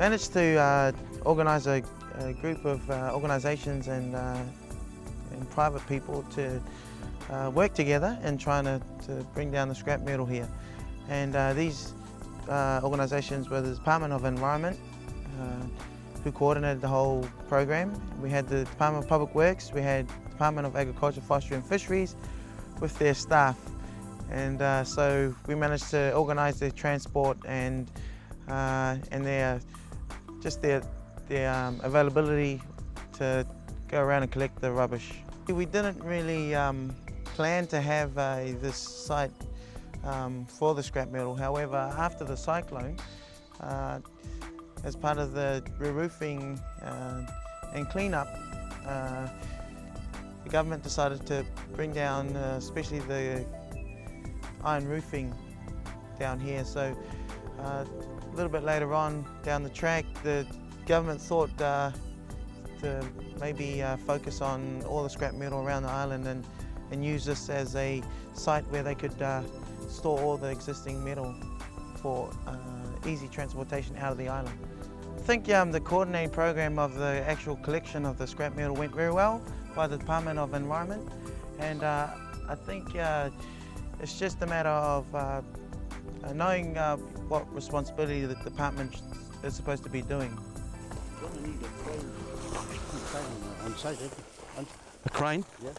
managed to organise a group of organisations and private people to work together in trying to bring down the scrap metal here. And these organisations were the Department of Environment, who coordinated the whole program. We had the Department of Public Works, we had the Department of Agriculture, Forestry and Fisheries with their staff. And so we managed to organise their transport and their availability to go around and collect the rubbish. We didn't really plan to have this site for the scrap metal. However, after the cyclone, as part of the re-roofing and clean-up, the government decided to bring down especially the iron roofing down here. So a little bit later on down the track, the government thought to maybe focus on all the scrap metal around the island and use this as a site where they could store all the existing metal for easy transportation out of the island. I think the coordinating program of the actual collection of the scrap metal went very well by the Department of Environment, and I think it's just a matter of knowing what responsibility the department is supposed to be doing. A crane? Yeah.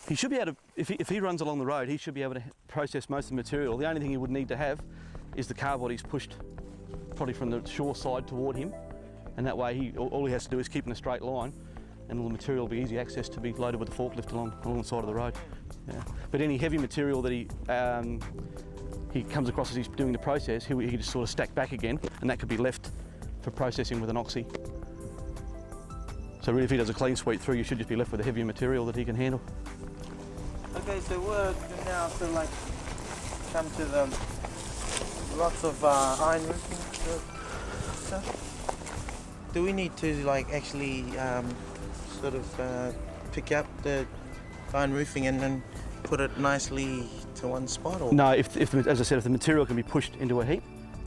He should be able to, if he runs along the road, he should be able to process most of the material. The only thing he would need to have is the car bodies pushed probably from the shore side toward him, and that way all he has to do is keep in a straight line, and all the material will be easy access to be loaded with the forklift along the side of the road. Yeah. But any heavy material that he comes across as he's doing the process, he can just sort of stack back again, and that could be left for processing with an oxy. So really, if he does a clean sweep through, you should just be left with the heavier material that he can handle. Okay, so we're now to like come to the lots of iron roofing stuff. Do we need to like actually sort of pick up the iron roofing and then put it nicely to one spot? Or? No, as I said, if the material can be pushed into a heap,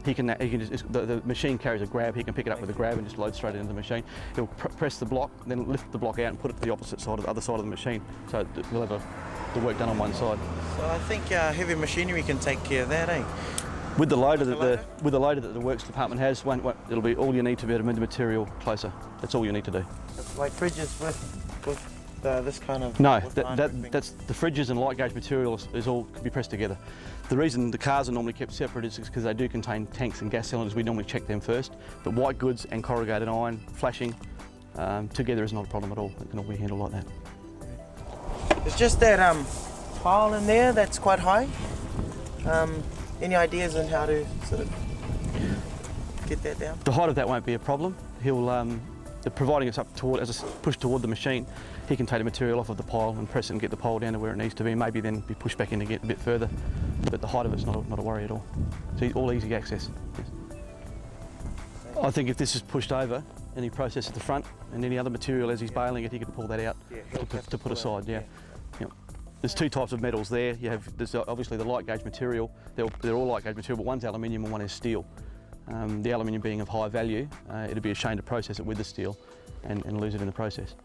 he can just, the machine carries a grab, he can pick it up with a grab and just load straight into the machine. He'll press the block, then lift the block out and put it to the opposite side, the other side of the machine. So he'll have the work done on one side. So I think heavy machinery can take care of that, eh? With the loader that the works department has, it'll be all you need to be able to move the material closer. That's all you need to do. It's like fridges with this kind of... No, that's the fridges and light gauge material is all can be pressed together. The reason the cars are normally kept separate is because they do contain tanks and gas cylinders. We normally check them first. But white goods and corrugated iron, flashing, together is not a problem at all. It can all be handled like that. It's just that pile in there that's quite high. Any ideas on how to sort of get that down? The height of that won't be a problem. He'll, providing it's up toward, as it's pushed toward the machine, he can take the material off of the pile and press it and get the pole down to where it needs to be, maybe then be pushed back in to get a bit further. But the height of it's not a worry at all. So all easy access. Yes. I think if this is pushed over and he processes the front and any other material as he's baling it, he can pull that out to put aside. Yeah. Yep. There's two types of metals there. There's obviously the light gauge material. They're all light gauge material, but one's aluminium and one is steel. The aluminium being of high value, it'd be a shame to process it with the steel and lose it in the process.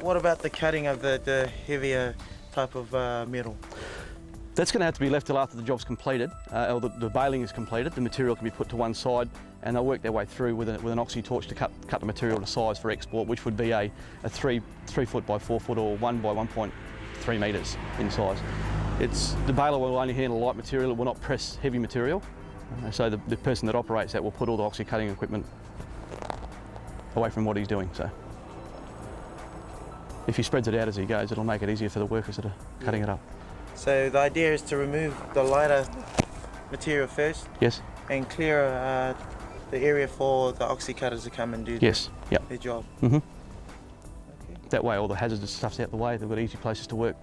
What about the cutting of the heavier type of metal? That's going to have to be left till after the job's completed, or the baling is completed. The material can be put to one side and they'll work their way through with an oxy torch to cut the material to size for export, which would be a 3 foot by 4 foot or 1 by 1.3 metres in size. The baler will only handle light material, it will not press heavy material. So the person that operates that will put all the oxy cutting equipment away from what he's doing. So if he spreads it out as he goes, it'll make it easier for the workers that are cutting it up. So the idea is to remove the lighter material first? Yes. And clear the area for the oxy cutters to come and do their job? Mm-hmm. Okay. That way all the hazardous stuff's out the way, they've got easy places to work.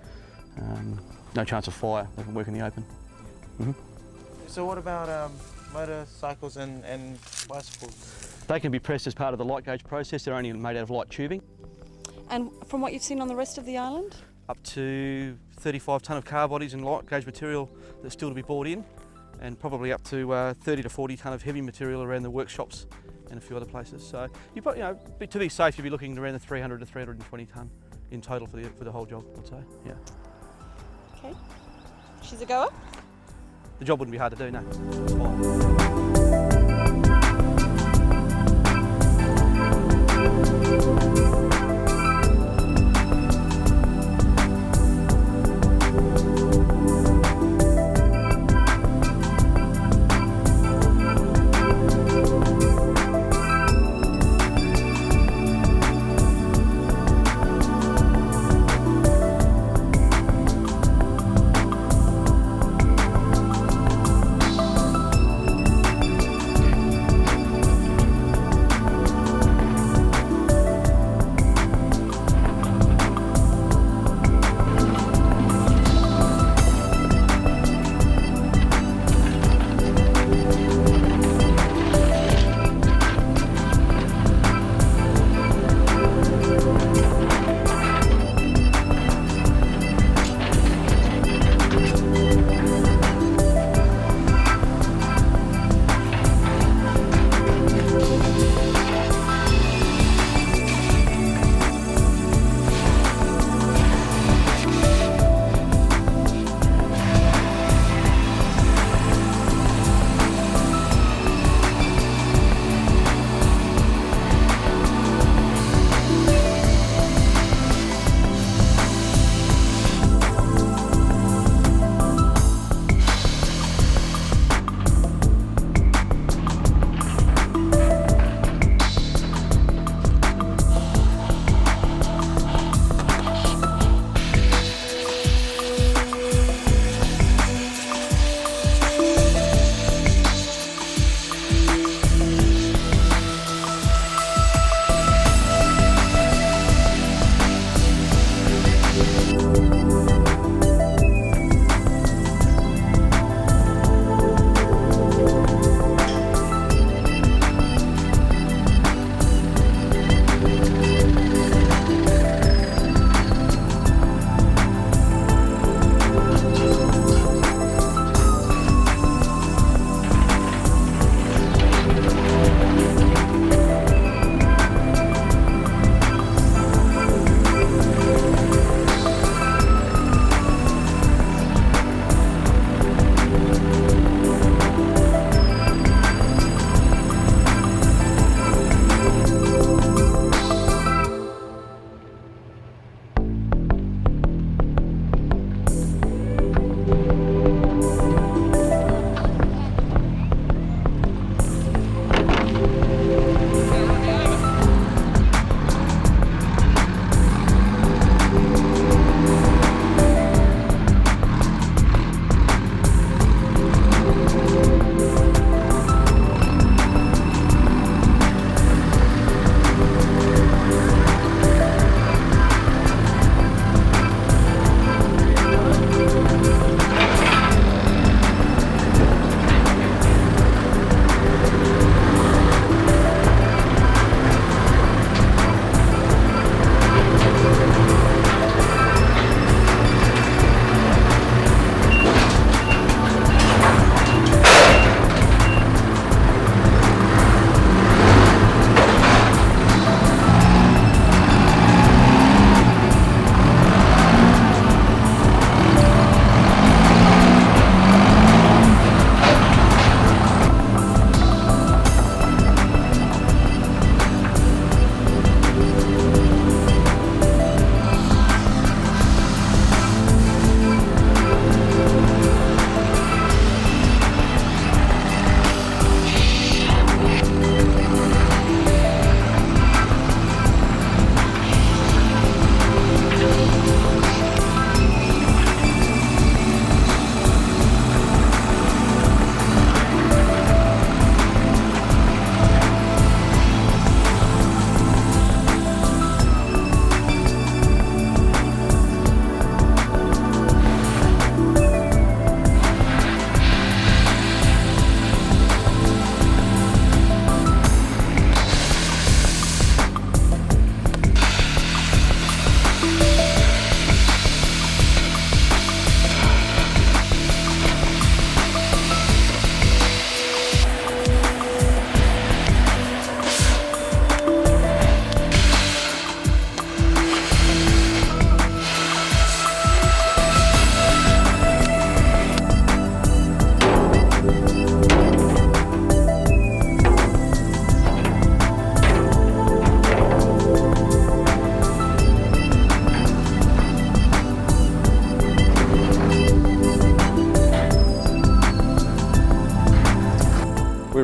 No chance of fire, they can work in the open. Mm-hmm. So what about motorcycles and bicycles? They can be pressed as part of the light gauge process. They're only made out of light tubing. And from what you've seen on the rest of the island? Up to 35 tonne of car bodies and light gauge material that's still to be brought in. and probably up to 30 to 40 tonne of heavy material around the workshops and a few other places. So you probably, to be safe, you'd be looking around the 300 to 320 tonne in total for the whole job, I'd say. Yeah. Okay. She's a goer? The job wouldn't be hard to do, no. It's fine.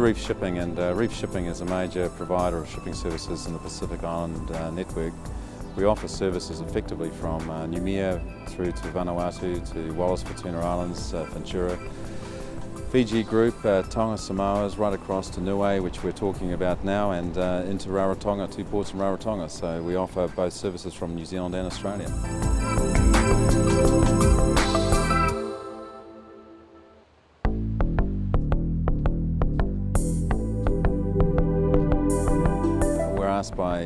Reef Shipping, and Reef Shipping is a major provider of shipping services in the Pacific Island network. We offer services effectively from Niue through to Vanuatu, to Wallis, Futuna Islands, Ventura, Fiji Group, Tonga, Samoas, right across to Niue, which we're talking about now, and into Rarotonga, 2 ports in Rarotonga. So we offer both services from New Zealand and Australia. We're asked by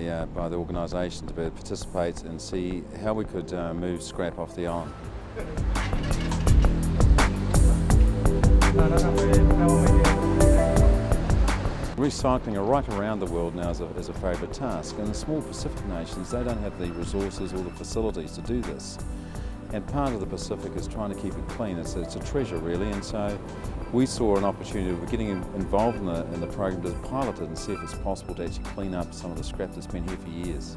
the organisation to participate and see how we could move scrap off the island. Recycling right around the world now is a favourite task, and the small Pacific nations, they don't have the resources or the facilities to do this. And part of the Pacific is trying to keep it clean. It's a treasure really, and so we saw an opportunity of getting involved in the program to pilot it and see if it's possible to actually clean up some of the scrap that's been here for years.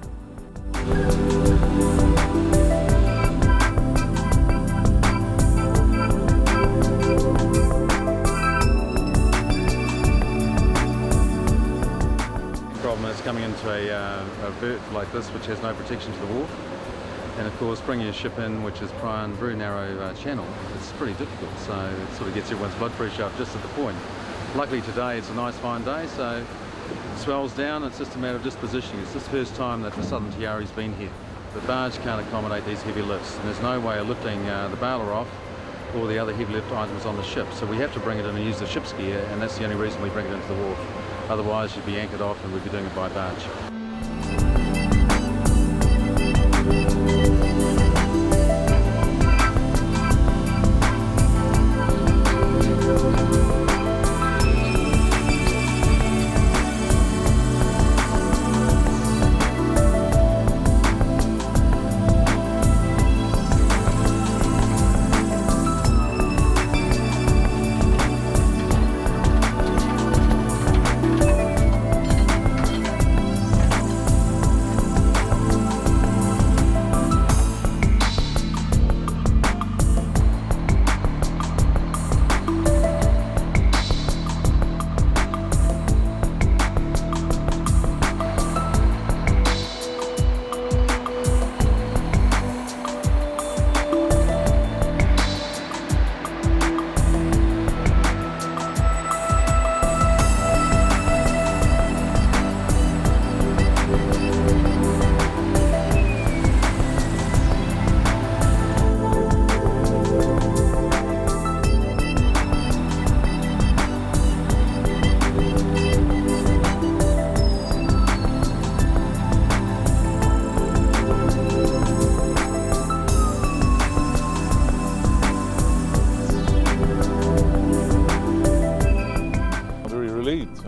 Is coming into a berth like this which has no protection to the wharf, and of course bringing a ship in which is prone, very narrow channel, it's pretty difficult, so it sort of gets everyone's blood pressure up just at the point. Luckily today it's a nice fine day, so it swells down, it's just a matter of just positioning. It's the first time that the Southern Tiari's been here. The barge can't accommodate these heavy lifts, and there's no way of lifting the baler off or the other heavy lift items on the ship, so we have to bring it in and use the ship's gear, and that's the only reason we bring it into the wharf. Otherwise you'd be anchored off and we'd be doing it by barge.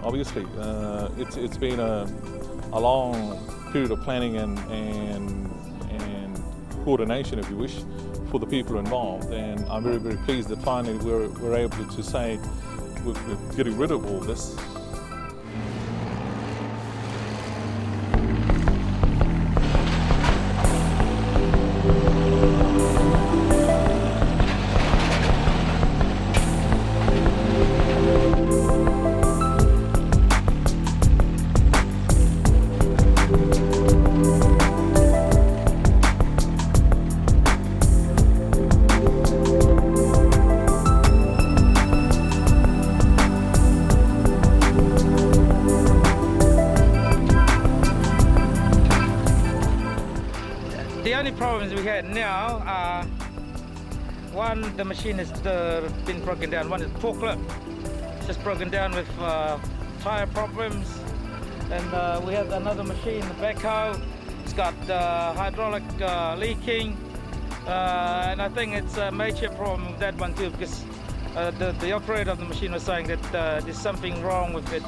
Obviously, it's been a long period of planning and coordination, if you wish, for the people involved, and I'm very, very pleased that finally we're able to say we're getting rid of all this. The only problems we had now are, one, the machine has been broken down. One is forklift, just broken down with tire problems. And we have another machine, the backhoe. It's got hydraulic leaking. And I think it's a major problem with that one too, because the operator of the machine was saying that there's something wrong with it,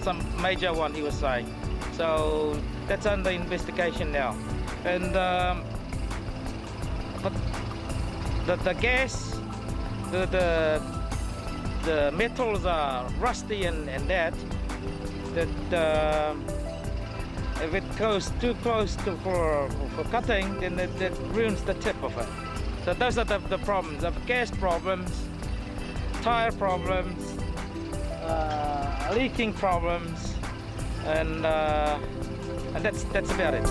some major one he was saying. So that's under investigation now. And but the gas, the metals are rusty and that if it goes too close for cutting, then it ruins the tip of it. So those are the problems, the gas problems, tire problems, leaking problems, and that's about it.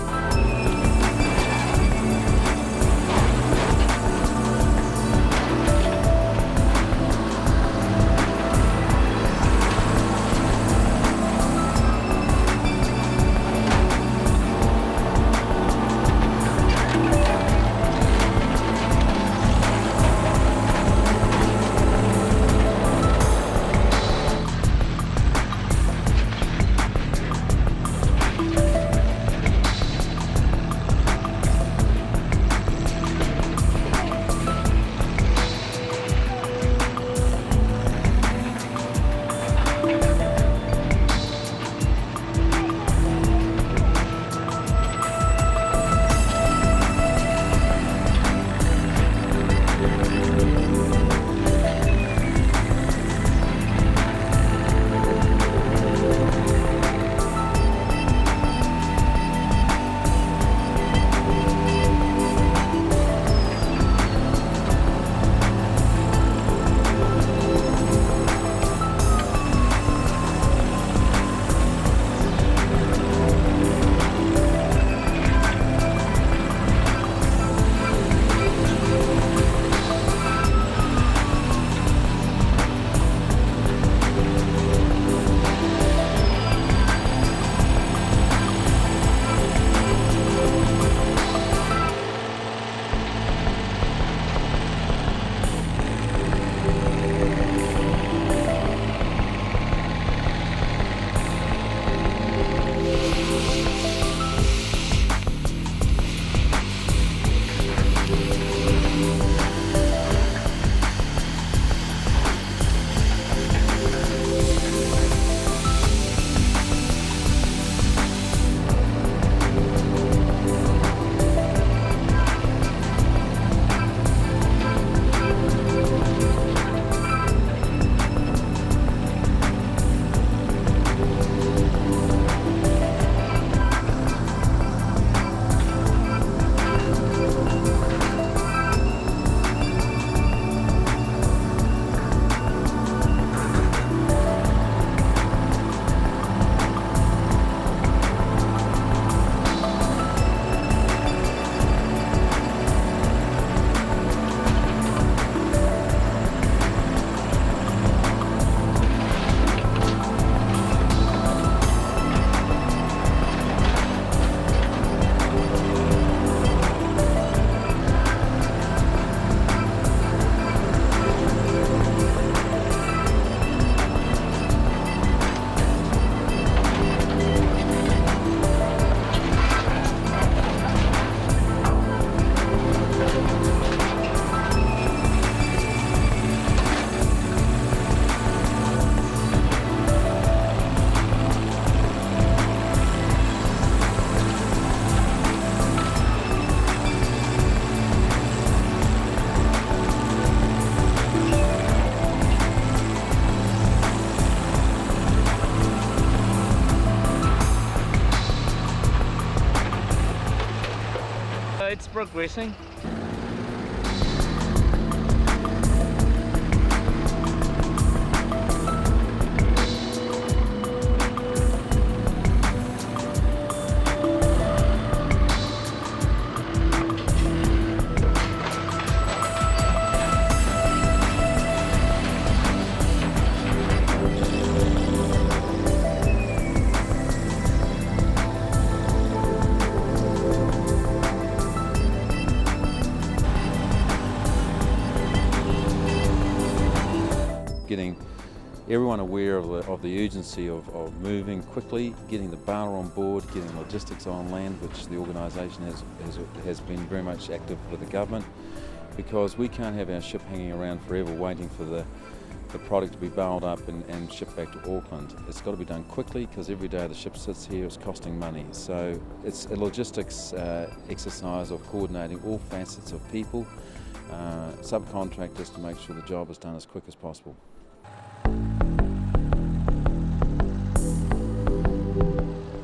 It's progressing. Getting everyone aware of the urgency of moving quickly, getting the baler on board, getting logistics on land, which the organisation has been very much active with the government, because we can't have our ship hanging around forever waiting for the product to be baled up and shipped back to Auckland. It's got to be done quickly, because every day the ship sits here is costing money. So it's a logistics exercise of coordinating all facets of people, subcontractors, to make sure the job is done as quick as possible.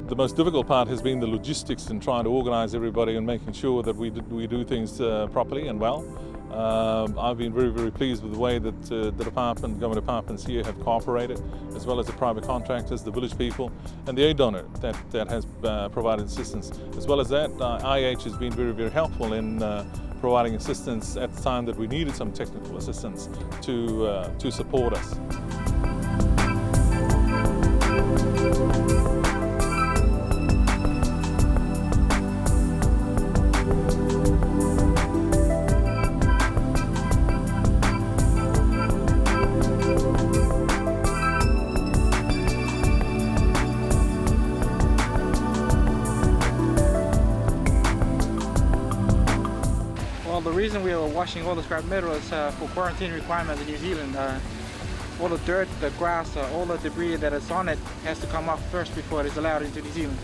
The most difficult part has been the logistics and trying to organise everybody and making sure that we do things properly and well. I've been very, very pleased with the way that the government departments here have cooperated, as well as the private contractors, the village people, and the aid donor that has provided assistance. As well as that, IH has been very, very helpful in providing assistance at the time that we needed some technical assistance to support us. Well, the reason we are washing all the scrap metal is for quarantine requirements in New Zealand. All the dirt, the grass, all the debris that is on it has to come off first before it is allowed into New Zealand.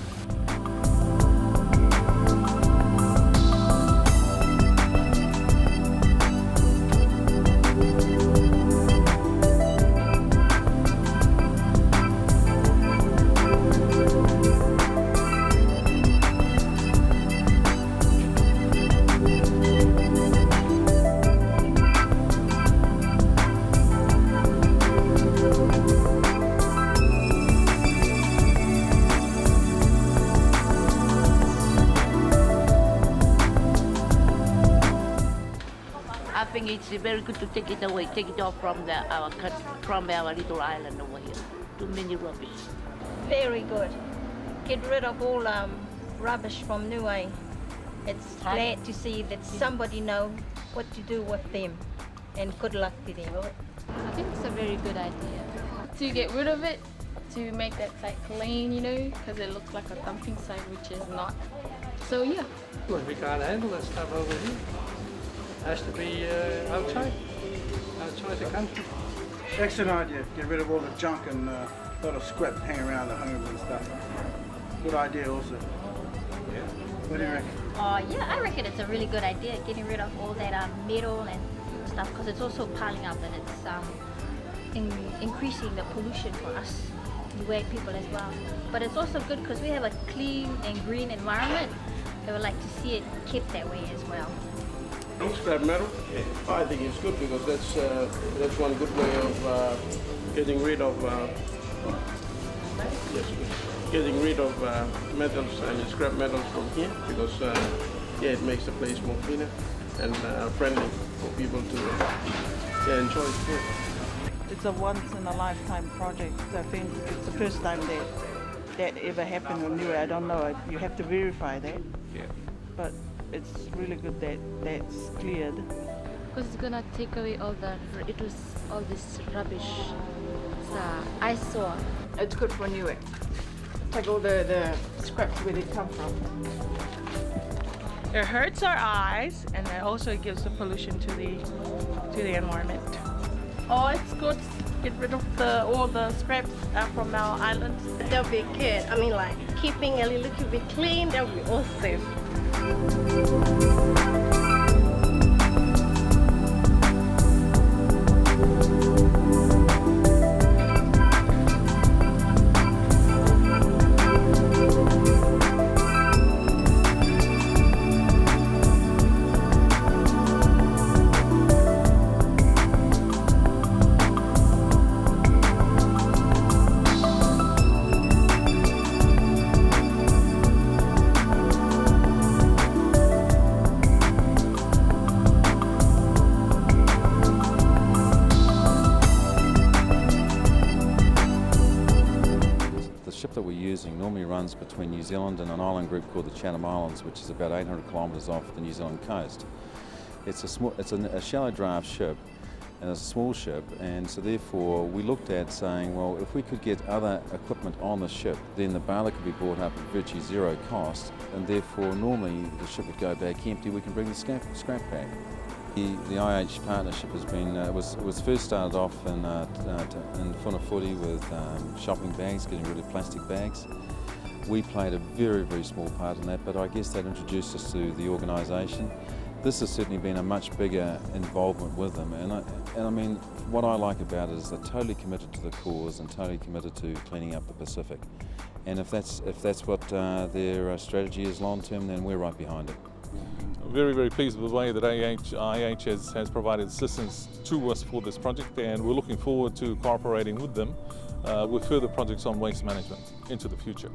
I think it's very good to take it away, take it off from our country, from our little island over here. Too many rubbish. Very good. Get rid of all rubbish from Niue. It's glad to see that somebody knows what to do with them, and good luck to them. I think it's a very good idea to get rid of it, to make that site clean, you know, because it looks like a dumping site, which is not. So yeah. Well, we can't handle that stuff over here. Has to be outside the country. Excellent idea. Get rid of all the junk and a lot of scrap hanging around the homes and stuff. Good idea also. Yeah. What do you reckon? Yeah, I reckon it's a really good idea, getting rid of all that metal and stuff, because it's also piling up and it's increasing the pollution for us, Niue people as well. But it's also good because we have a clean and green environment. I would like to see it kept that way as well. Scrap metal? Yeah. I think it's good because that's one good way of getting rid of metals and scrap metals from here, because it makes the place more cleaner and friendly for people to enjoy it. It's a once in a lifetime project. I think it's the first time that ever happened in Niue. I don't know. You have to verify that. Yeah. But it's really good that that's cleared. Because it's gonna take away all this rubbish. I saw. It's good for Niue. Take all the scraps where they come from. It hurts our eyes, and it also gives the pollution to the environment. Oh, it's good. Get rid of all the scraps from our island. That'll be good. I mean, like keeping a little bit clean. That would be awesome. Normally runs between New Zealand and an island group called the Chatham Islands, which is about 800 kilometres off the New Zealand coast. It's a shallow draft ship, and it's a small ship, and so therefore we looked at saying, well, if we could get other equipment on the ship, then the baler could be brought up at virtually zero cost, and therefore normally the ship would go back empty. We can bring the scrap back. The IH partnership has been, was first started off in Funafuri with shopping bags, getting rid of plastic bags. We played a very, very small part in that, but I guess that introduced us to the organisation. This has certainly been a much bigger involvement with them, and I mean, what I like about it is they're totally committed to the cause and totally committed to cleaning up the Pacific. And if that's what their strategy is long term, then we're right behind it. very, very pleased with the way that IH has provided assistance to us for this project, and we're looking forward to cooperating with them with further projects on waste management into the future.